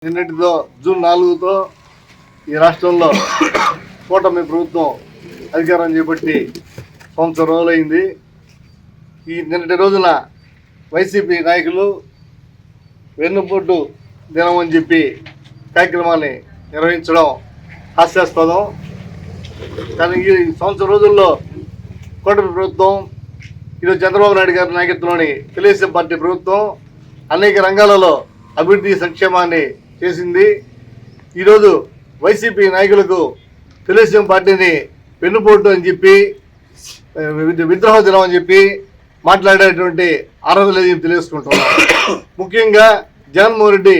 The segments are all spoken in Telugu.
నిన్నటితో జూన్ 4తో ఈ రాష్ట్రంలో కూటమి ప్రభుత్వం అధికారం చేపట్టి సంవత్సరం రోజులైంది. ఈ నిన్నటి రోజున వైసీపీ నాయకులు వెన్నుపోటు దినం అని చెప్పి కార్యక్రమాన్ని నిర్వహించడం హాస్యాస్పదం. కానీ ఈ సంవత్సరం రోజుల్లో కూటమి ప్రభుత్వం ఈరోజు చంద్రబాబు నాయుడు గారి నాయకత్వంలోని తెలుగుదేశం పార్టీ ప్రభుత్వం అనేక రంగాలలో అభివృద్ధి సంక్షేమాన్ని చేసింది. ఈరోజు వైసీపీ నాయకులకు తెలుగుదేశం పార్టీని వెన్నుపోటు అని చెప్పి విద్రోహ దినం అని చెప్పి మాట్లాడేటువంటి అర్హత లేదని తెలియజేసుకుంటున్నాం. ముఖ్యంగా జగన్మోహన్ రెడ్డి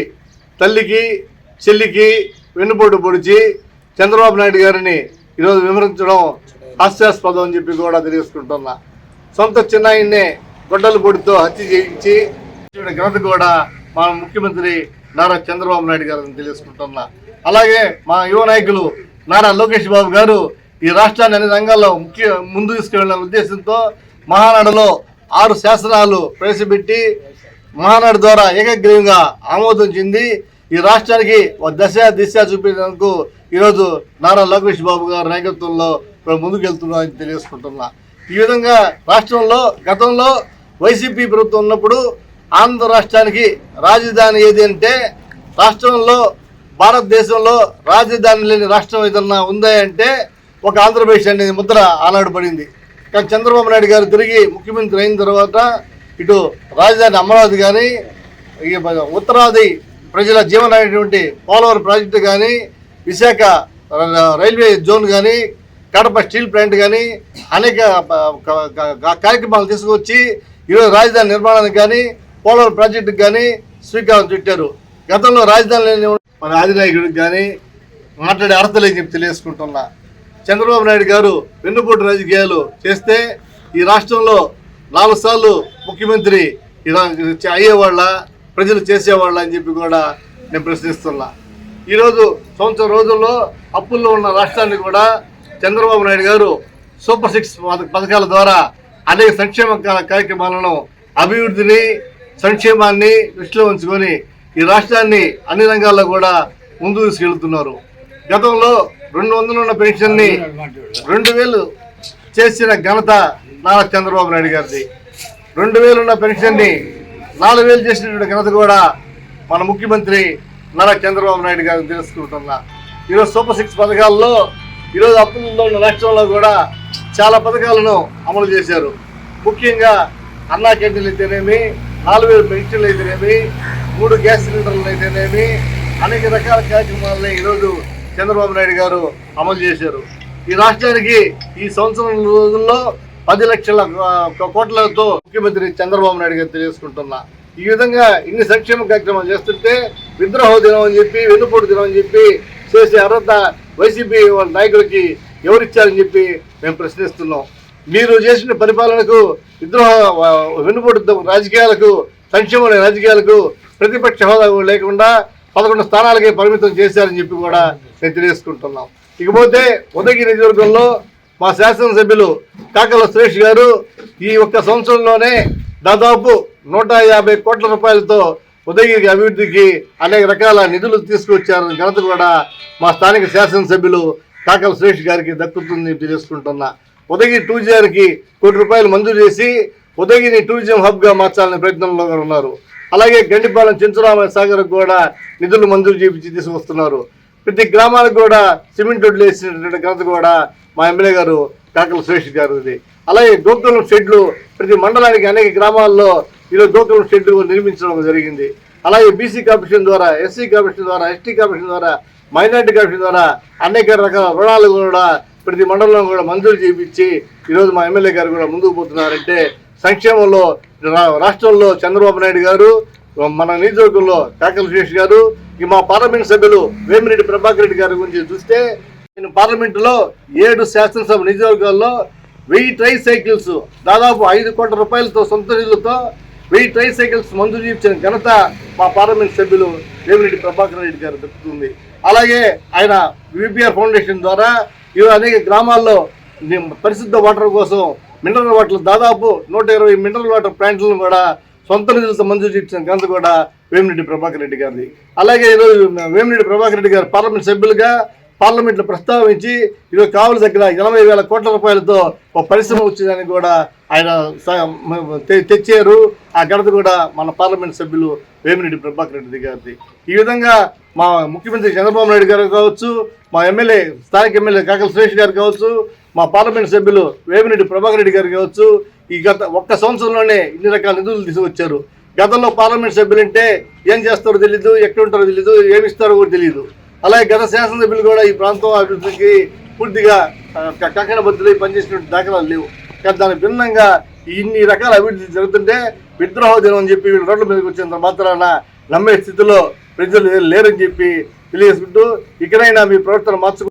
తల్లికి చెల్లికి వెన్నుపోటు పొడిచి చంద్రబాబు నాయుడు గారిని ఈరోజు విమర్శించడం హాస్యాస్పదం అని చెప్పి కూడా తెలియజేసుకుంటున్నా. సొంత చిన్నాయిన్నే గొడ్డల పొడితో హత్య చేయించి ఘనత కూడా మా ముఖ్యమంత్రి నారా చంద్రబాబు నాయుడు గారిని తెలియజేసుకుంటున్నా. అలాగే మా యువ నాయకులు నారా లోకేష్ బాబు గారు ఈ రాష్ట్రాన్ని అన్ని రంగాల్లో ముందు తీసుకెళ్లిన ఉద్దేశంతో మహానాడులో 6 శాసనాలు ప్రవేశపెట్టి మహానాడు ద్వారా ఏకగ్రీవంగా ఆమోదం చెంది ఈ రాష్ట్రానికి దిశ చూపించేందుకు ఈరోజు నారా లోకేష్ బాబు గారి నాయకత్వంలో ముందుకు వెళ్తున్నామని తెలియజేసుకుంటున్నా. ఈ విధంగా రాష్ట్రంలో గతంలో వైసీపీ ప్రభుత్వం ఉన్నప్పుడు ఆంధ్ర రాష్ట్రానికి రాజధాని ఏది అంటే రాష్ట్రంలో భారతదేశంలో రాజధాని లేని రాష్ట్రం ఏదన్నా ఉందా అంటే ఒక ఆంధ్రప్రదేశ్ అనేది ముద్ర ఆనాడు పడింది. కానీ చంద్రబాబు నాయుడు గారు తిరిగి ముఖ్యమంత్రి అయిన తర్వాత ఇటు రాజధాని అమరావతి కానీ ఉత్తరాది ప్రజల జీవనమైనటువంటి పోలవరం ప్రాజెక్టు కానీ విశాఖ రైల్వే జోన్ కానీ కడప స్టీల్ ప్లాంట్ కానీ అనేక కార్యక్రమాలు తీసుకొచ్చి ఈరోజు రాజధాని నిర్మాణానికి కానీ పోలవరం ప్రాజెక్టుకి కానీ శ్రీకారం చుట్టారు. గతంలో రాజధాని లేని మన ఆదినాయకుడికి కానీ మాట్లాడే అర్హత లేని చెప్పి తెలియజేసుకుంటున్నా. చంద్రబాబు నాయుడు గారు వెన్నుపోటు రాజకీయాలు చేస్తే ఈ రాష్ట్రంలో 4 సార్లు ముఖ్యమంత్రి అయ్యేవాళ్ళ ప్రజలు చేసేవాళ్ళ అని చెప్పి కూడా నేను ప్రశ్నిస్తున్నా. ఈరోజు సంవత్సరం రోజుల్లో అప్పుల్లో ఉన్న రాష్ట్రాన్ని కూడా చంద్రబాబు నాయుడు గారు సూపర్ 6 పథకాల ద్వారా అనేక సంక్షేమ కార్యక్రమాలను అభివృద్ధిని సంక్షేమాన్ని దృష్టిలో ఉంచుకొని ఈ రాష్ట్రాన్ని అన్ని రంగాల్లో కూడా ముందుకు తీసుకెళ్తున్నారు. గతంలో 200 ఉన్న పెన్షన్ని 2000 చేసిన ఘనత నారా చంద్రబాబు నాయుడు గారిది. 2000 ఉన్న పెన్షన్ని 4000 చేసినటువంటి ఘనత కూడా మన ముఖ్యమంత్రి నారా చంద్రబాబు నాయుడు గారిని తెలుసుకుంటున్నా. ఈరోజు సూపర్ 6 పథకాల్లో ఈరోజు అప్పుల్లో ఉన్న రాష్ట్రంలో కూడా చాలా పథకాలను అమలు చేశారు. ముఖ్యంగా అన్నా క్యాంటీన్లు అయితేనేమి, 4000 పెన్షన్లు అయితేనేమి, 3 గ్యాస్ సిలిండర్లు అయితేనేమి, అనేక రకాల కార్యక్రమాలని ఈరోజు చంద్రబాబు నాయుడు గారు అమలు చేశారు. ఈ రాష్ట్రానికి ఈ సంవత్సరం రోజుల్లో 10 లక్షల కోట్లతో ముఖ్యమంత్రి చంద్రబాబు నాయుడు గారు తెలియజేసుకుంటున్నా. ఈ విధంగా ఇన్ని సంక్షేమ కార్యక్రమాలు చేస్తుంటే విద్రోహ దినం అని చెప్పి వెన్నుపోటు దినం అని చెప్పి చేసే అర్హత వైసీపీ నాయకులకి ఎవరిచ్చారని చెప్పి మేము ప్రశ్నిస్తున్నాం. మీరు చేసిన పరిపాలనకు వెన్నుపోటు రాజకీయాలకు సంక్షేమ రాజకీయాలకు ప్రతిపక్ష హోదా లేకుండా 11 స్థానాలకే పరిమితం చేశారని చెప్పి కూడా మేము తెలియజేసుకుంటున్నాం. ఇకపోతే ఉదయగిరి నియోజకవర్గంలో మా శాసనసభ్యులు కాకల సురేష్ గారు ఈ ఒక్క సంవత్సరంలోనే దాదాపు 150 కోట్ల రూపాయలతో ఉదయగిరి అభివృద్ధికి అనేక రకాల నిధులు తీసుకొచ్చారని ఘనత కూడా మా స్థానిక శాసనసభ్యులు కాకల సురేష్ గారికి దక్కుతుందని తెలియజేసుకుంటున్నా. ఉదయగిరి టూరిజంకి ₹1 కోటి మంజూరు చేసి ఉదయగిరి టూరిజం హబ్గా మార్చాలనే ప్రయత్నంలో ఉన్నారు. అలాగే గండిపాలెం చెంచురామ సాగర్ కూడా నిధులు మంజూరు చేయించి తీసుకొస్తున్నారు. ప్రతి గ్రామాలకు కూడా సిమెంట్ రోడ్లు వేసినటువంటి ఘనత కూడా మా ఎమ్మెల్యే గారు కాకల సురేష్ గారిది. అలాగే గోకులం షెడ్లు ప్రతి మండలానికి అనేక గ్రామాల్లో ఈరోజు గోకులం షెడ్లు నిర్మించడం జరిగింది. అలాగే బీసీ కార్పొరేషన్ ద్వారా, ఎస్సీ కార్పొరేషన్ ద్వారా, ఎస్టీ కార్పొరేషన్ ద్వారా, మైనార్టీ కార్పొరేషన్ ద్వారా అనేక రకాల రుణాలు కూడా ప్రతి మండలంలో కూడా మంజూరు చేయించి ఈరోజు మా ఎమ్మెల్యే గారు కూడా ముందుకు పోతున్నారంటే సంక్షేమంలో రాష్ట్రంలో చంద్రబాబు నాయుడు గారు, మన నియోజకవర్గంలో కాకల సురేష్ గారు, మా పార్లమెంట్ సభ్యులు వేమిరెడ్డి ప్రభాకర్ రెడ్డి గారి గురించి చూస్తే నేను పార్లమెంటులో 7 శాసనసభ నియోజకవర్గాల్లో 1000 ట్రై సైకిల్స్ దాదాపు 5 కోట్ల రూపాయలతో సొంత నిధులతో 1000 ట్రై సైకిల్స్ మంజూరు చేయించిన ఘనత మా పార్లమెంట్ సభ్యులు వేమిరెడ్డి ప్రభాకర్ రెడ్డి గారు దక్కుతుంది. అలాగే ఆయన విపిఆర్ ఫౌండేషన్ ద్వారా ఈరోజు అనేక గ్రామాల్లో పరిశుద్ధ వాటర్ కోసం మినరల్ వాటర్ దాదాపు 120 మినరల్ వాటర్ ప్లాంట్లను కూడా సొంత నిధులతో మంజూరు చేసిన ఘనత కూడా వేమిరెడ్డి ప్రభాకర్ రెడ్డి గారిది. అలాగే ఈరోజు వేమిరెడ్డి ప్రభాకర్ రెడ్డి గారు పార్లమెంట్ సభ్యులుగా పార్లమెంట్లో ప్రస్తావించి ఈరోజు కావుల దగ్గర 80,000 కోట్ల రూపాయలతో ఒక పరిశ్రమ వచ్చేదానికి కూడా ఆయన తెచ్చారు. ఆ ఘనత కూడా మన పార్లమెంట్ సభ్యులు వేమిరెడ్డి ప్రభాకర్ రెడ్డి గారిది. ఈ విధంగా మా ముఖ్యమంత్రి చంద్రబాబు నాయుడు గారు కావచ్చు, మా ఎమ్మెల్యే స్థానిక ఎమ్మెల్యే కాకల సురేష్ గారు కావచ్చు, మా పార్లమెంట్ సభ్యులు వేమిరెడ్డి ప్రభాకర్ రెడ్డి గారు కావచ్చు, ఈ గత ఒక్క సంవత్సరంలోనే ఇన్ని రకాల నిధులు తీసుకొచ్చారు. గతంలో పార్లమెంట్ సభ్యులంటే ఏం చేస్తారో తెలీదు, ఎక్కడ ఉంటారో తెలీదు, ఏమి ఇస్తారో కూడా తెలియదు. అలాగే గత శాసనసభ్యులు కూడా ఈ ప్రాంతం అభివృద్ధికి పూర్తిగా కక్కనబద్దులై పనిచేసినటువంటి దాఖలాలు లేవు. కానీ దానికి భిన్నంగా ఇన్ని రకాల అభివృద్ధి జరుగుతుంటే విద్రోహ దినం అని చెప్పి వీళ్ళు రోడ్ల మీదకి వచ్చినంత మాత్రాన నమ్మే స్థితిలో ప్రజలు లేరని చెప్పి తెలియజేసుకుంటూ ఇకనైనా మీ ప్రవర్తన మార్చుకుంటూ